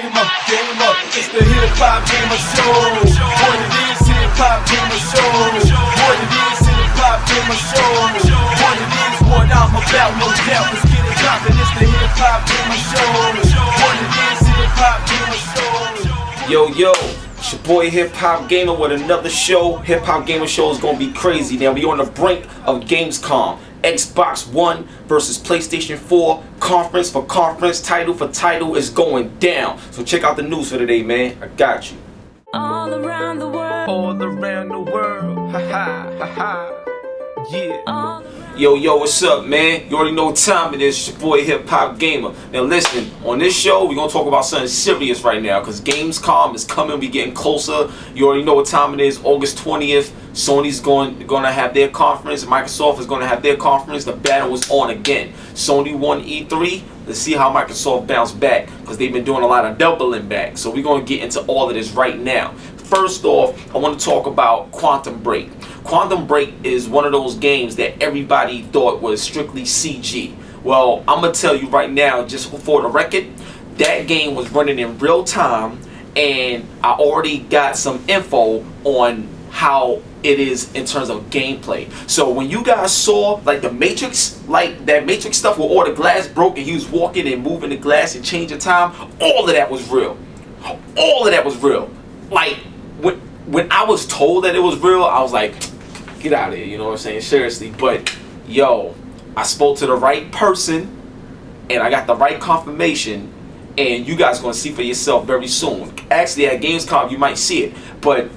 HipHopGamer, it's the HipHopGamer Show. What it is, HipHopGamer Show. What it is, HipHopGamer Show. What it is, what I'm about, no doubt. Let's get it poppin', it's the HipHopGamer Show. What it is, HipHopGamer Show. Yo, it's your boy HipHopGamer with another show. HipHopGamer Show is gonna be crazy. Now we on the brink of Gamescom. Xbox One versus PlayStation 4. Conference for conference, title for title is going down. So check out the news for today, man. I got you. All around the world. All around the world. Ha ha ha ha. Yeah. Yo, what's up, man? You already know what time it is. It's your boy HipHopGamer. Now listen, on this show, we're gonna talk about something serious right now, because Gamescom is coming, we getting closer. You already know what time it is, August 20th. Sony's gonna have their conference, Microsoft is gonna have their conference. The battle is on again. Sony won E3. Let's see how Microsoft bounced back, because they've been doing a lot of doubling back. So we're gonna get into all of this right now. First off, I want to talk about Quantum Break. Quantum Break is one of those games that everybody thought was strictly CG. Well, I'm going to tell you right now, just for the record, that game was running in real time, and I already got some info on how it is in terms of gameplay. So when you guys saw like the Matrix, like that Matrix stuff where all the glass broke and he was walking and moving the glass and changing time, all of that was real. All of that was real. Like, when I was told that it was real, I was like, get out of here, you know what I'm saying? Seriously. But, yo, I spoke to the right person, and I got the right confirmation, and you guys are going to see for yourself very soon. Actually, at Gamescom, you might see it, but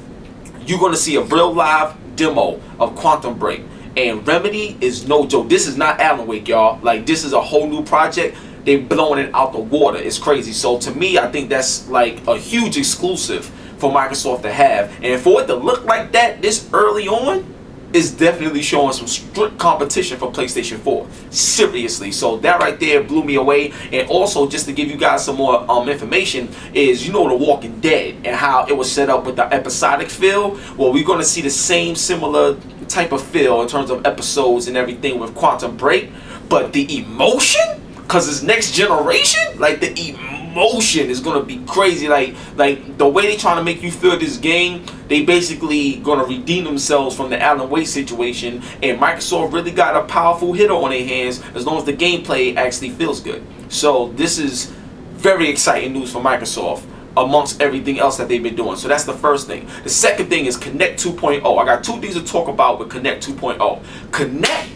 you're going to see a real live demo of Quantum Break. And Remedy is no joke. This is not Alan Wake, y'all. Like, this is a whole new project. They're blowing it out the water. It's crazy. So, to me, I think that's, like, a huge exclusive for Microsoft to have, and for it to look like that this early on is definitely showing some strict competition for PlayStation 4. Seriously. So that right there blew me away. And also, just to give you guys some more information, is, you know, The Walking Dead and how it was set up with the episodic feel. Well, we're going to see the same similar type of feel in terms of episodes and everything with Quantum Break, but the emotion, because it's next generation, like the emotion is gonna be crazy. Like the way they trying to make you feel this game, they basically gonna redeem themselves from the Alan Wake situation, and Microsoft really got a powerful hitter on their hands as long as the gameplay actually feels good. So this is very exciting news for Microsoft amongst everything else that they've been doing. So that's the first thing. The second thing is Kinect 2.0. I got two things to talk about with Kinect 2.0. Kinect.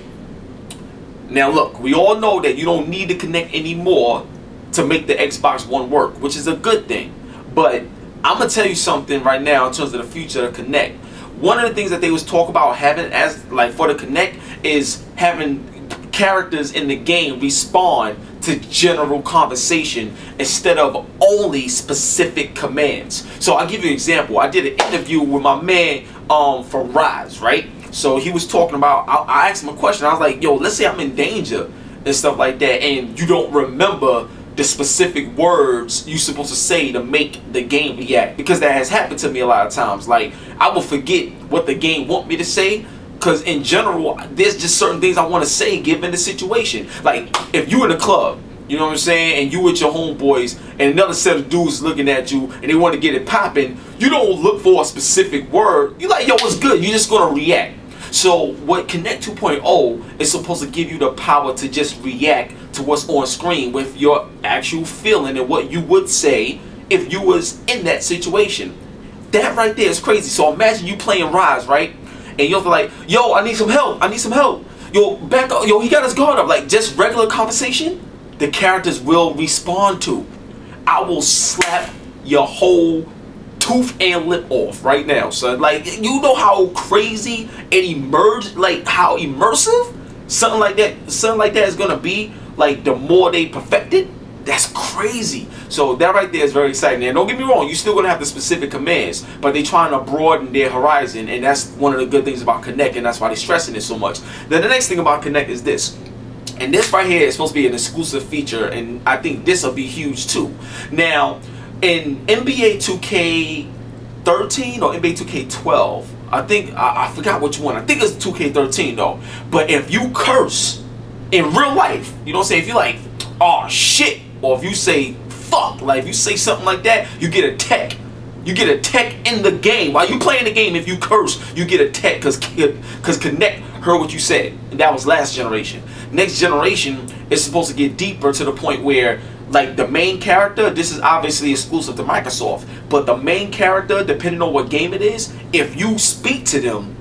Now look, we all know that you don't need to Kinect anymore to make the Xbox One work, which is a good thing. But I'm gonna tell you something right now in terms of the future of Kinect. One of the things that they was talk about having as like for the Kinect is having characters in the game respond to general conversation instead of only specific commands. So I'll give you an example. I did an interview with my man from Rise, right? So he was talking about, I asked him a question. I was like, yo, let's say I'm in danger and stuff like that, and you don't remember the specific words you're supposed to say to make the game react, because that has happened to me a lot of times. Like, I will forget what the game want me to say, because in general there's just certain things I want to say given the situation. Like, if you in a club, you know what I'm saying, and you with your homeboys and another set of dudes looking at you and they want to get it popping, you don't look for a specific word. You like, yo, what's good? You're just gonna react. So what Kinect 2.0 is supposed to give you the power to just react to what's on screen with your actual feeling and what you would say if you was in that situation. That right there is crazy. So imagine you playing Rise, right? And you're like, yo, I need some help. I need some help. Yo, back up. Yo, he got his guard up. Like, just regular conversation, the characters will respond to. I will slap your whole tooth and lip off right now, son. Like, you know how crazy and how immersive something like that is gonna be. Like, the more they perfect it, that's crazy. So that right there is very exciting. And don't get me wrong, you're still gonna have the specific commands, but they're trying to broaden their horizon, and that's one of the good things about Kinect, and that's why they're stressing it so much. Then the next thing about Kinect is this. And this right here is supposed to be an exclusive feature, and I think this will be huge too. Now, in NBA 2K13 or NBA 2K12, I forgot which one. I think it's 2K13 though. But if you curse in real life, you know what I'm saying? If you're like, oh shit, or if you say fuck. Like, if you say something like that, you get a tech. You get a tech in the game. While you playing the game, if you curse, you get a tech because Kinect heard what you said. And that was last generation. Next generation is supposed to get deeper to the point where, like, the main character, this is obviously exclusive to Microsoft, but the main character, depending on what game it is, if you speak to them,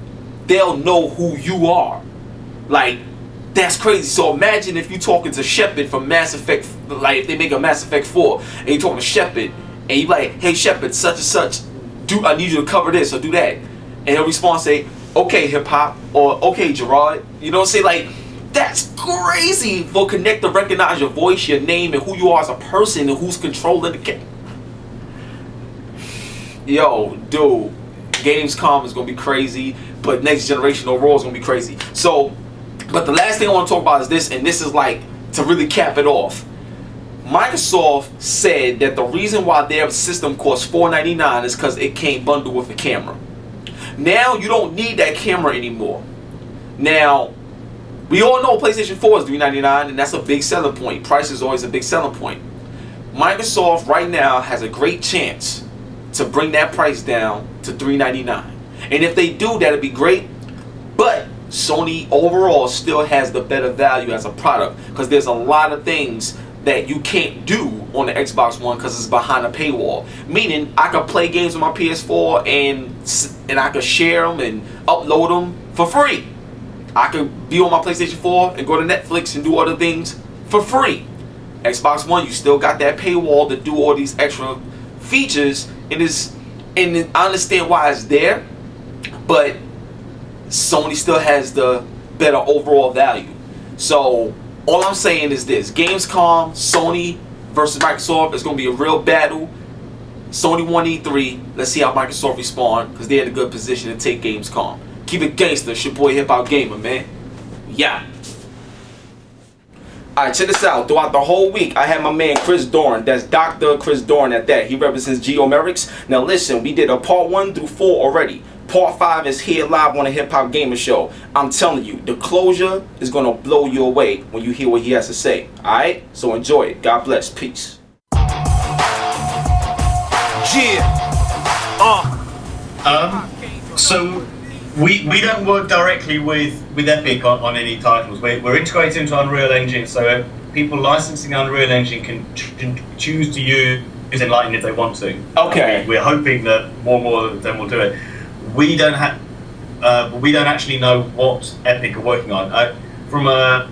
they'll know who you are. Like, that's crazy. So imagine if you're talking to Shepard from Mass Effect, like if they make a Mass Effect 4, and you're talking to Shepard, and you like, hey Shepard, such and such, I need you to cover this or do that. And he'll respond, say, okay Hip Hop, or okay Gerard. You know what I'm saying? Like, that's crazy for Kinect to recognize your voice, your name, and who you are as a person, and who's controlling the game. Yo, dude, Gamescom is gonna be crazy, but next generation overall is gonna be crazy. So, but the last thing I want to talk about is this, and this is like to really cap it off. Microsoft said that the reason why their system costs $499 is because it came bundled with a camera. Now you don't need that camera anymore. Now, we all know PlayStation 4 is $399, and that's a big selling point. Price is always a big selling point. Microsoft right now has a great chance to bring that price down to $399. And if they do, that'd be great. But Sony overall still has the better value as a product, because there's a lot of things that you can't do on the Xbox One because it's behind a paywall. Meaning, I could play games on my PS4 and I could share them and upload them for free. I could be on my PlayStation 4 and go to Netflix and do other things for free. Xbox One, you still got that paywall to do all these extra features, and I understand why it's there, but Sony still has the better overall value. So all I'm saying is this: Gamescom, Sony versus Microsoft is going to be a real battle. Sony won E3. Let's see how Microsoft respond, because they're in a good position to take Gamescom. Keep it gangster. It's your boy HipHopGamer, man. Yeah. Alright, check this out. Throughout the whole week, I had my man Chris Doran. That's Dr. Chris Doran at that. He represents Geomerics. Now listen, we did a part 1 through 4 already. Part 5 is here live on the HipHopGamerShow. I'm telling you, the closure is going to blow you away when you hear what he has to say. Alright? So enjoy it. God bless. Peace. So we don't work directly with Epic on any titles. We're integrated into Unreal Engine, so people licensing Unreal Engine can choose to use Enlighten if they want to. Okay. We're hoping that more of them will do it. We don't actually know what Epic are working on. From a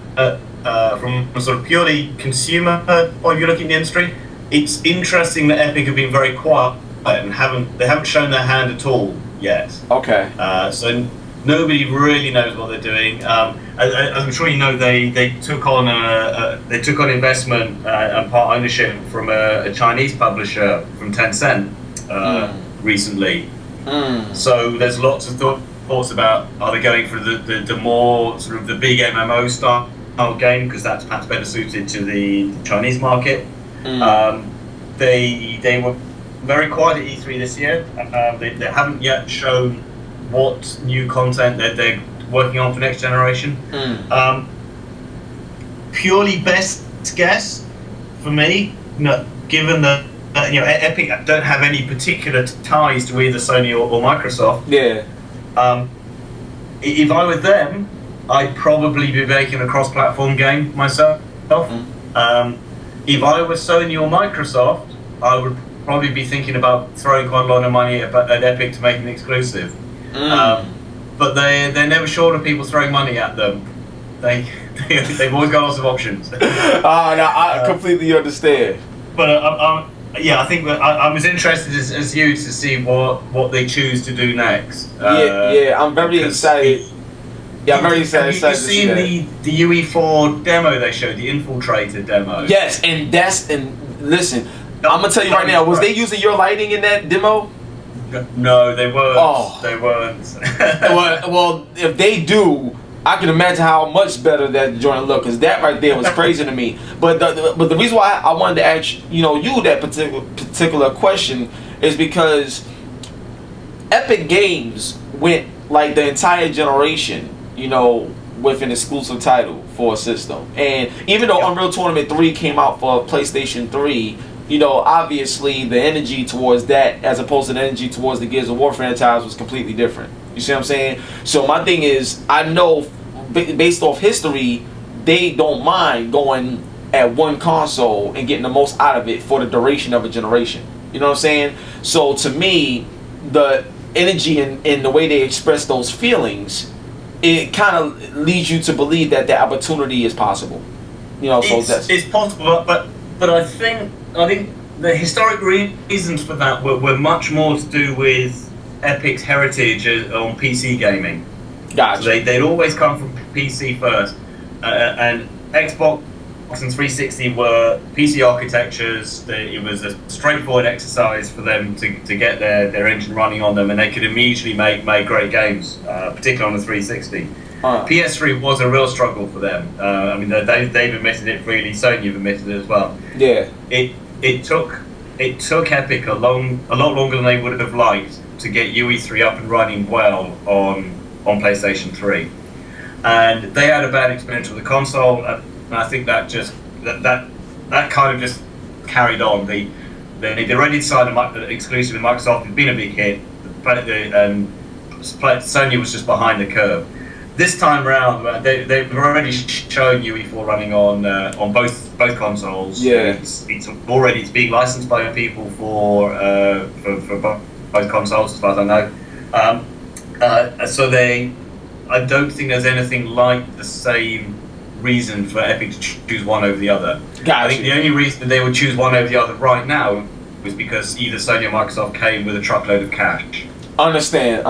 sort of purely consumer point of view, looking at the industry, it's interesting that Epic have been very quiet and haven't shown their hand at all yet. Okay. So nobody really knows what they're doing. As I'm sure you know, they took on investment and part ownership from a Chinese publisher from Tencent recently. So there's lots of thoughts about, are they going for the more sort of the big MMO style game, because that's perhaps better suited to the Chinese market. They were very quiet at E3 this year. They haven't yet shown what new content that they're working on for next generation. Purely best guess for me, given that Epic don't have any particular ties to either Sony or Microsoft. Yeah. If I were them, I'd probably be making a cross-platform game myself. If I were Sony or Microsoft, I would probably be thinking about throwing quite a lot of money at Epic to make an exclusive. But they're never short of people throwing money at them. They've always got lots of options. I completely understand. But I think I'm as interested as you to see what they choose to do next. I'm very excited. I'm very excited. Have you seen the UE4 demo they showed, the Infiltrator demo? Yes, and listen, I'm gonna tell you right now, was they using your lighting in that demo? No, they weren't. Oh. They weren't. well, if they do, I can imagine how much better that joint look, because that right there was crazy to me. But the reason why I wanted to ask you that particular question is because Epic Games went like the entire generation, with an exclusive title for a system. And even though Unreal Tournament 3 came out for PlayStation 3 you know, obviously the energy towards that as opposed to the energy towards the Gears of War franchise was completely different. You see what I'm saying? So my thing is, I know based off history, they don't mind going at one console and getting the most out of it for the duration of a generation. You know what I'm saying? So to me, the energy and the way they express those feelings, it kind of leads you to believe that the opportunity is possible. You know, so it's possible, but I think the historic reasons for that were much more to do with Epic's heritage on PC gaming. Gotcha. So they'd always come from PC first, and Xbox and 360 were PC architectures. It was a straightforward exercise for them to get their engine running on them, and they could immediately make great games, particularly on the 360. PS3 was a real struggle for them. I mean, they've admitted it freely. Sony have admitted it as well. Yeah. It took Epic a lot longer than they would have liked to get UE3 up and running well on PlayStation 3, and they had a bad experience with the console. And I think that kind of just carried on. They already signed an exclusive with Microsoft. It'd been a big hit, and Sony was just behind the curve. This time around, they've already shown UE4 running on both consoles. Yeah, it's being licensed by people for both consoles, as far as I know. So I don't think there's anything like the same reason for Epic to choose one over the other. Gotcha. I think the only reason they would choose one over the other right now was because either Sony or Microsoft came with a truckload of cash. Understand.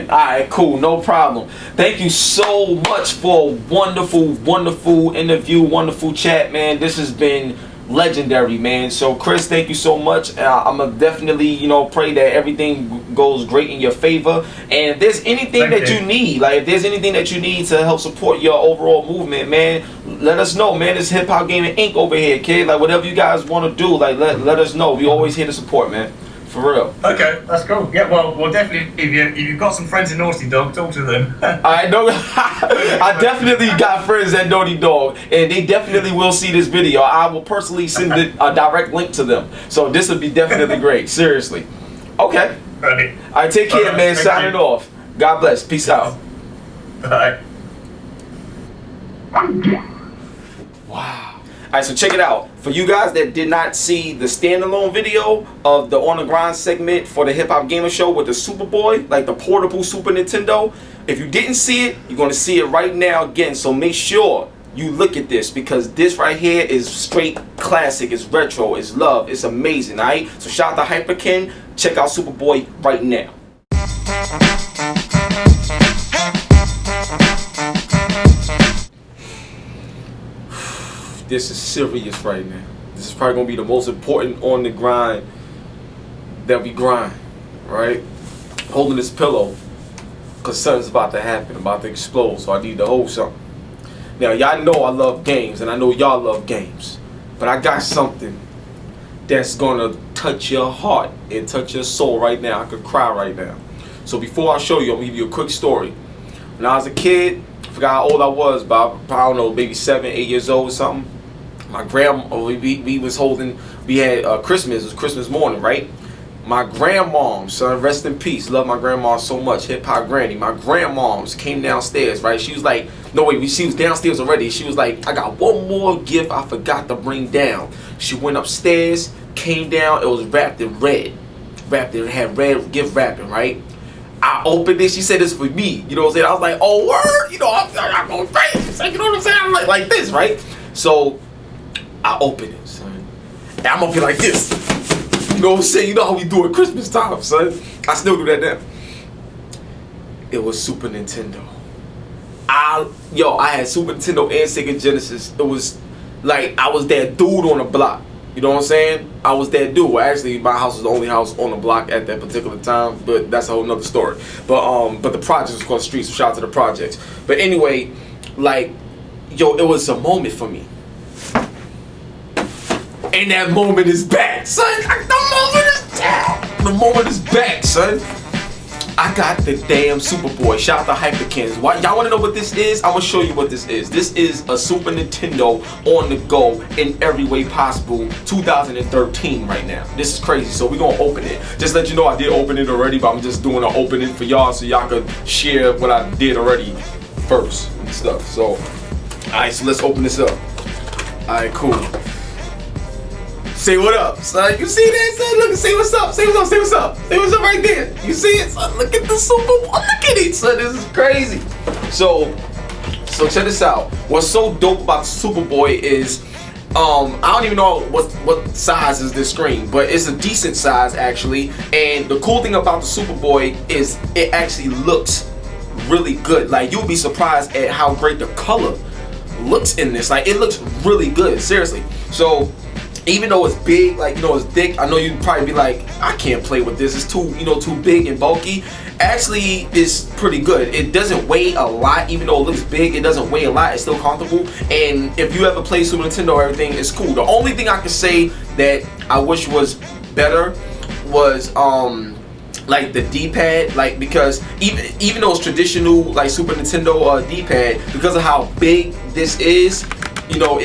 Alright, cool, no problem. Thank you so much for a wonderful interview, wonderful chat, man. This has been legendary, man. So Chris, thank you so much. I'm gonna definitely, you know, pray that everything goes great in your favor. And if there's anything you need, like if there's anything that you need to help support your overall movement, man, let us know, man. It's Hip Hop Gaming Inc. over here, kid. Like whatever you guys want to do, like let us know. We always here to support, man. For real. Okay, that's cool. Yeah, well, definitely. If you've got some friends in Naughty Dog, talk to them. I know. I definitely got friends at Naughty Dog, and they definitely will see this video. I will personally send a direct link to them. So this would be definitely great. Seriously. Okay. Right. All right. Take care, man. Signing off. God bless. Peace out. Bye. Wow. Alright, so check it out. For you guys that did not see the standalone video of the On the Grind segment for the Hip Hop Gamer Show with the SUPABOY, like the portable Super Nintendo, if you didn't see it, you're going to see it right now again. So make sure you look at this, because this right here is straight classic. It's retro. It's love. It's amazing, alright? So shout out to Hyperkin. Check out SUPABOY right now. This is serious right now. This is probably gonna be the most important on the grind that we grind, right? Holding this pillow, cause something's about to happen, about to explode, so I need to hold something. Now y'all know I love games, and I know y'all love games, but I got something that's gonna touch your heart and touch your soul right now. I could cry right now. So before I show you, I'm gonna give you a quick story. When I was a kid, I forgot how old I was, but I don't know, maybe 7, 8 years old or something. My grandma, we was holding, we had Christmas, it was Christmas morning, right? My grandmom, son, rest in peace, love my grandma so much, hip hop granny. My grandmoms came downstairs, right? She was like, no wait, she was downstairs already. She was like, I got one more gift I forgot to bring down. She went upstairs, came down, it was wrapped in red. It had red gift wrapping, right? I opened it, she said it's for me, you know what I'm saying? I was like, oh word, you know, I'm going crazy, you know what I'm saying? I'm like this, right? So, I open it, son. And I'm up here like this. You know what I'm saying? You know how we do at Christmas time, son. I still do that now. It was Super Nintendo. I had Super Nintendo and Sega Genesis. It was like I was that dude on the block. You know what I'm saying? I was that dude. Well, actually, my house was the only house on the block at that particular time, but that's a whole nother story. But the projects was called Streets, so shout out to the projects. But anyway, like, it was a moment for me. And that moment is back, son. The moment is back, son. I got the damn Superboy. Shout out to Hyperkins. Y'all want to know what this is? I'm gonna show you what this is. This is a Super Nintendo on the go in every way possible. 2013 right now. This is crazy. So we're gonna open it. Just let you know I did open it already, but I'm just doing an opening for y'all so y'all could share what I did already first and stuff. So, alright, so let's open this up. Alright, cool. Say what up, son. You see that, son? Look, say what's up. Say what's up. Say what's up. Say what's up right there. You see it, son? Look at the Superboy. Look at it, son. This is crazy. So check this out. What's so dope about the Superboy is, I don't even know what size is this screen, but it's a decent size actually. And the cool thing about the Superboy is it actually looks really good. Like, you'll be surprised at how great the color looks in this. Like, it looks really good, seriously. So even though it's big, like, you know, it's thick, I know you'd probably be like, I can't play with this, it's too, you know, too big and bulky. Actually, it's pretty good. It doesn't weigh a lot. Even though it looks big, it doesn't weigh a lot. It's still comfortable. And if you ever play Super Nintendo or everything, it's cool. The only thing I can say that I wish was better was like the D-pad, like, because even though it's traditional like Super Nintendo D-pad, because of how big this is, you know,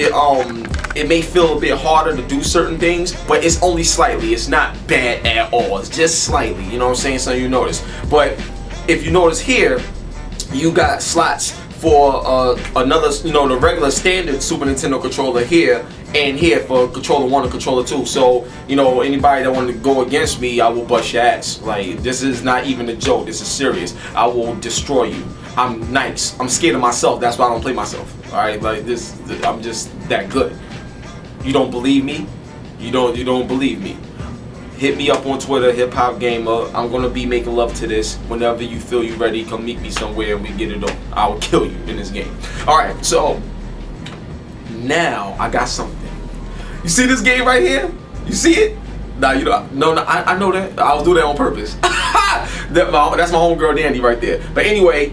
it may feel a bit harder to do certain things, but it's only slightly. It's not bad at all. It's just slightly, you know what I'm saying? So you notice. But if you notice here, you got slots for another, you know, the regular standard Super Nintendo controller here, and here for controller 1 and controller 2. So, you know, anybody that wanted to go against me, I will bust your ass. Like, this is not even a joke. This is serious. I will destroy you. I'm nice. I'm scared of myself. That's why I don't play myself. All right, like this, I'm just that good. You don't believe me? You don't believe me? Hit me up on Twitter, HipHopGamer. I'm gonna be making love to this. Whenever you feel you ready, come meet me somewhere and we get it on. I will kill you in this game. All right, so now I got something. You see this game right here? You see it? Nah, you know, no, I know that. I'll do that on purpose. That's my homegirl Dandy right there. But anyway,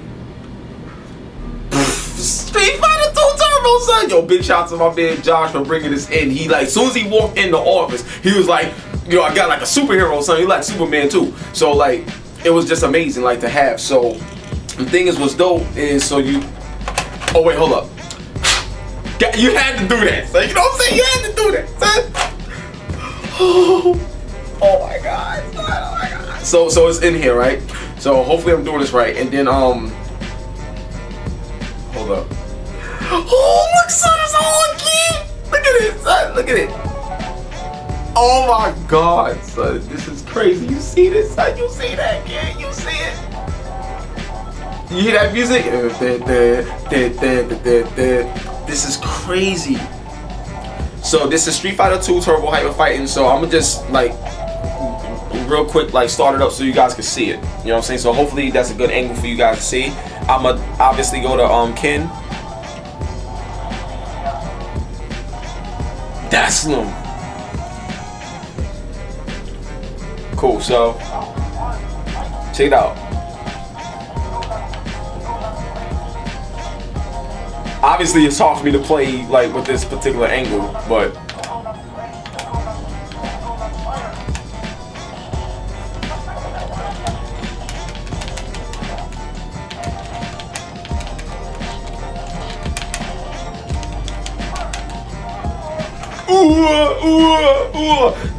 Street Fighter 2 Turbo, son. Yo, big shout to my man Josh for bringing this in. He, like, as soon as he walked in the office, he was like, yo, I got like a superhero, son. He like Superman too. So like, it was just amazing, like, to have. So the thing is, what's dope is, so you, oh wait, hold up. You had to do that, son. You know what I'm saying? You had to do that, son. Oh my God, son. Oh my God. So it's in here, right? So hopefully I'm doing this right. And then hold up. Oh, look, son, it's all again. Look at it, son. Look at it. Oh my God, son. This is crazy. You see this, son? You see that, kid? You see it? You hear that music? This is crazy. So this is Street Fighter 2 Turbo Hyper Fighting. So I'm gonna just like real quick like start it up so you guys can see it. You know what I'm saying? So hopefully that's a good angle for you guys to see. I'ma obviously go to Ken. That's Slim. Cool, so check it out. Obviously it's hard for me to play like with this particular angle, but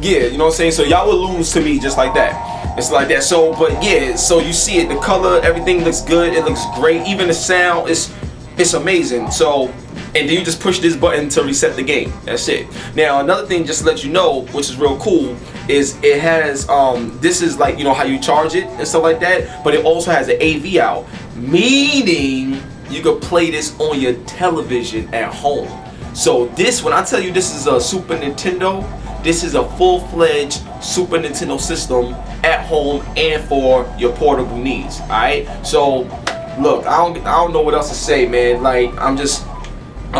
yeah, you know what I'm saying? So y'all will lose to me just like that. It's like that. So, but yeah, so you see it, the color, everything looks good. It looks great. Even the sound, it's amazing. So, and then you just push this button to reset the game. That's it. Now, another thing, just to let you know, which is real cool, is it has, this is like, you know, how you charge it and stuff like that, but it also has an AV out, meaning you could play this on your television at home. So this, when I tell you this is a Super Nintendo, this is a full-fledged Super Nintendo system at home and for your portable needs. Alright? So look, I don't know what else to say, man. Like, I'm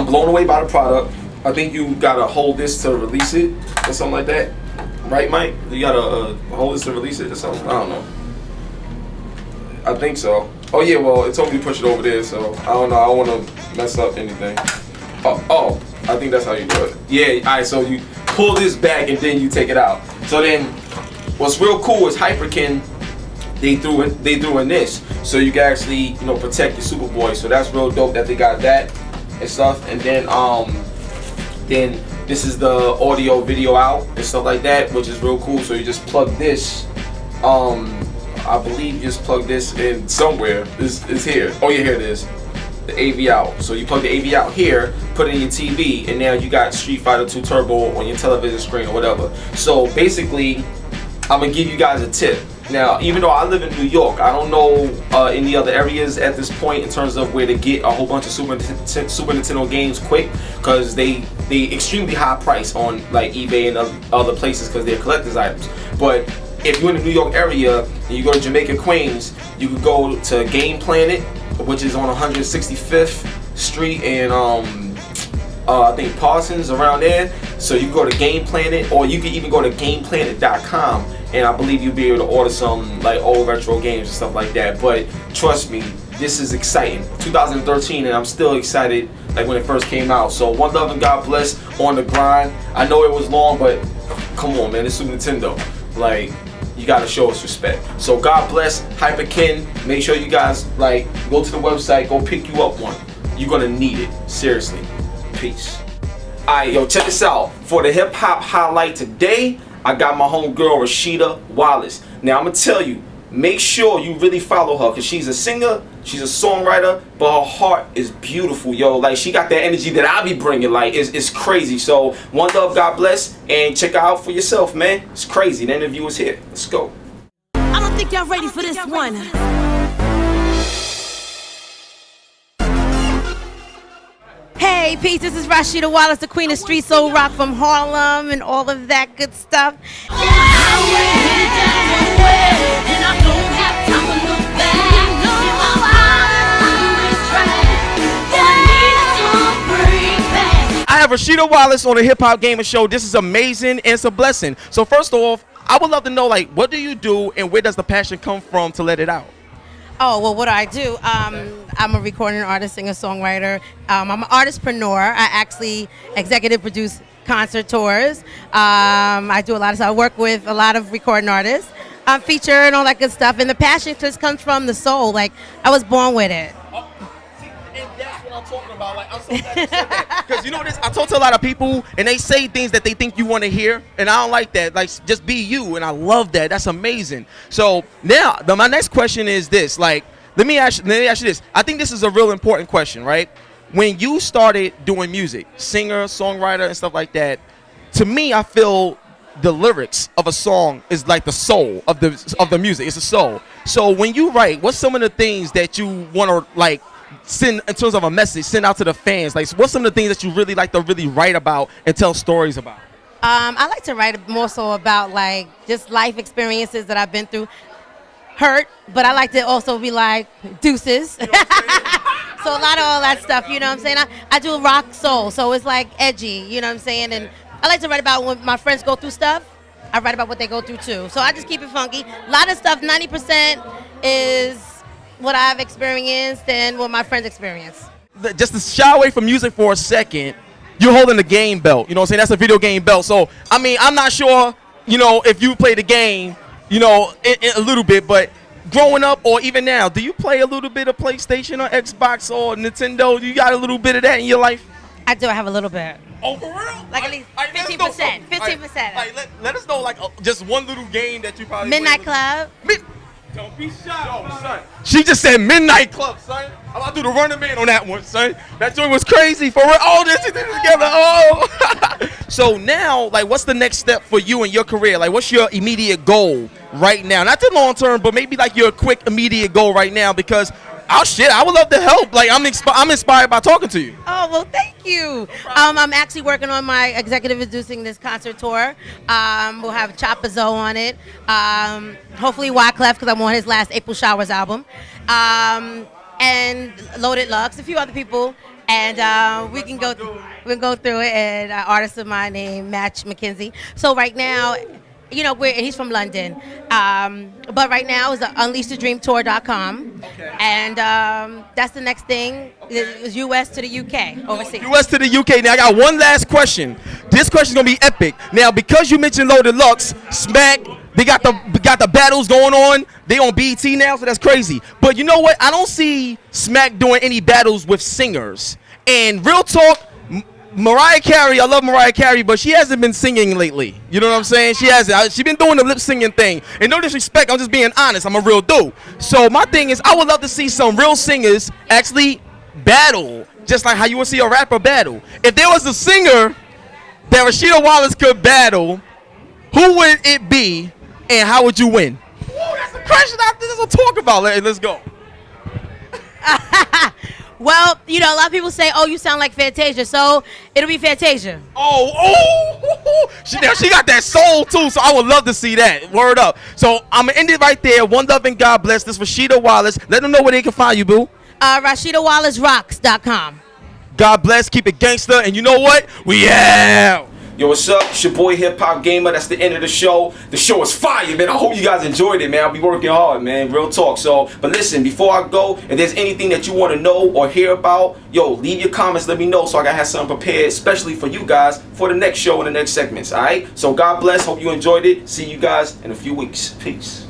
blown away by the product. I think you gotta hold this to release it or something like that. Right, Mike? You gotta hold this to release it or something? I don't know. I think so. Oh yeah, well, it told me to push it over there, so I don't know. I don't want to mess up anything. Oh, I think that's how you do it. Yeah, alright, so you pull this back and then you take it out. So then, what's real cool is Hyperkin they threw in this, so you can actually protect your Superboy. So that's real dope that they got that and stuff. And then this is the audio video out and stuff like that, which is real cool. So you just plug this. I believe you just plug this in somewhere. This is here. Oh yeah, here it is. The AV out. So you plug the AV out here, put it in your TV, and now you got Street Fighter 2 Turbo on your television screen or whatever. So basically, I'm gonna give you guys a tip. Now, even though I live in New York, I don't know any other areas at this point in terms of where to get a whole bunch of Super Nintendo games quick, because they extremely high price on like eBay and other places because they're collector's items. But if you're in the New York area and you go to Jamaica, Queens, you could go to Game Planet, which is on 165th Street and I think Parsons, around there. So you can go to Game Planet, or you can even go to GamePlanet.com, and I believe you'll be able to order some like old retro games and stuff like that. But trust me, this is exciting. 2013, and I'm still excited like when it first came out. So one love and God bless on the grind. I know it was long, but come on, man, it's Super Nintendo. Like, you gotta show us respect. So God bless HyperKin. Make sure you guys like go to the website, go pick you up one. You're gonna need it, seriously. Peace. Alright, yo, check this out. For the hip hop highlight today, I got my homegirl Rashida Wallace. Now I'm gonna tell you, make sure you really follow her, because she's a singer, she's a songwriter, but her heart is beautiful, yo. Like, she got that energy that I be bringing. Like, it's crazy. So one love, God bless, and check her out for yourself, man. It's crazy. The interview is here. Let's go. I don't think y'all ready for this one. Hey, peace, this is Rashida Wallace, the queen of street soul rock from Harlem and all of that good stuff. I have Rashida Wallace on the HipHopGamerShow. This is amazing and it's a blessing. So first off, I would love to know, like, what do you do and where does the passion come from to let it out? Oh, well, what do I do? I'm a recording artist, singer, songwriter. I'm an artistpreneur. I actually executive produce concert tours. I do a lot of stuff. I work with a lot of recording artists. I'm featured and all that good stuff. And the passion just comes from the soul. Like, I was born with it. And that's what I'm talking about. Like, I'm so glad you said that. Because you know this, I talk to a lot of people and they say things that they think you want to hear, and I don't like that. Like, just be you, and I love that. That's amazing. So now, my next question is this. Like, let me ask you this. I think this is a real important question, right? When you started doing music, singer, songwriter, and stuff like that, to me, I feel the lyrics of a song is like the soul of the music. It's the soul. So when you write, what's some of the things that you want to like send in terms of a message, send out to the fans? Like, what's some of the things that you really like to really write about and tell stories about? I like to write more so about like just life experiences that I've been through. Hurt, but I like to also be like deuces. You know so a lot of all that stuff, you know what I'm saying? I do rock soul, so it's like edgy, you know what I'm saying? And I like to write about when my friends go through stuff. I write about what they go through too. So I just keep it funky. A lot of stuff, 90% is what I've experienced and what my friends experience. Just to shy away from music for a second, you're holding the game belt. You know what I'm saying? That's a video game belt. So, I mean, I'm not sure, you know, if you play the game, you know, a little bit, but growing up or even now, do you play a little bit of PlayStation or Xbox or Nintendo? You got a little bit of that in your life? I do. I have a little bit. Oh, for real? Like at least 15%. 15%. Let us know, like, just one little game that you probably Midnight Club. Don't be shy. Yo, son. She just said Midnight Club, son. I'm about to do the Running Man on that one, son. That joint was crazy for real. Oh, this is together. Oh. So now, like, what's the next step for you in your career? Like, what's your immediate goal right now? Not the long term, but maybe like your quick immediate goal right now, because oh shit, I would love to help. Like, I'm inspired by talking to you. Oh, well, thank you. I'm actually working on my executive producing this concert tour. We'll have Chopazzo on it. Hopefully Wyclef, because I'm on his last April Showers album. And Loaded Lux, a few other people. And we can go through it. And an artist of mine named Match McKenzie. So right now, you know, and he's from London. But right now is UnleashTheDreamTour.com. Okay. And that's the next thing. Is US to the UK, overseas. US to the UK. Now I got one last question. This question is gonna be epic. Now, because you mentioned Loaded Lux, Smack, They got the battles going on. They on BT now, so that's crazy. But you know what? I don't see Smack doing any battles with singers. And real talk, Mariah Carey, I love Mariah Carey, but she hasn't been singing lately. You know what I'm saying? She hasn't. She been doing the lip singing thing. And no disrespect, I'm just being honest. I'm a real dude. So my thing is, I would love to see some real singers actually battle, just like how you would see a rapper battle. If there was a singer that Rashida Wallace could battle, who would it be, and how would you win? Whoa, that's a question I will talk about. Let's go. Well, you know, a lot of people say, "Oh, you sound like Fantasia," so it'll be Fantasia. She got that soul too, so I would love to see that. Word up. So I'm gonna end it right there. One love and God bless. This was Rashida Wallace. Let them know where they can find you, boo. RashidaWallaceRocks.com. God bless. Keep it gangster. And you know what? We out. Yo, what's up? It's your boy Hip Hop Gamer. That's the end of the show. The show is fire, man. I hope you guys enjoyed it, man. I'll be working hard, man. Real talk. So, but listen, before I go, if there's anything that you want to know or hear about, yo, leave your comments. Let me know so I can have something prepared, especially for you guys for the next show and the next segments. All right. So God bless. Hope you enjoyed it. See you guys in a few weeks. Peace.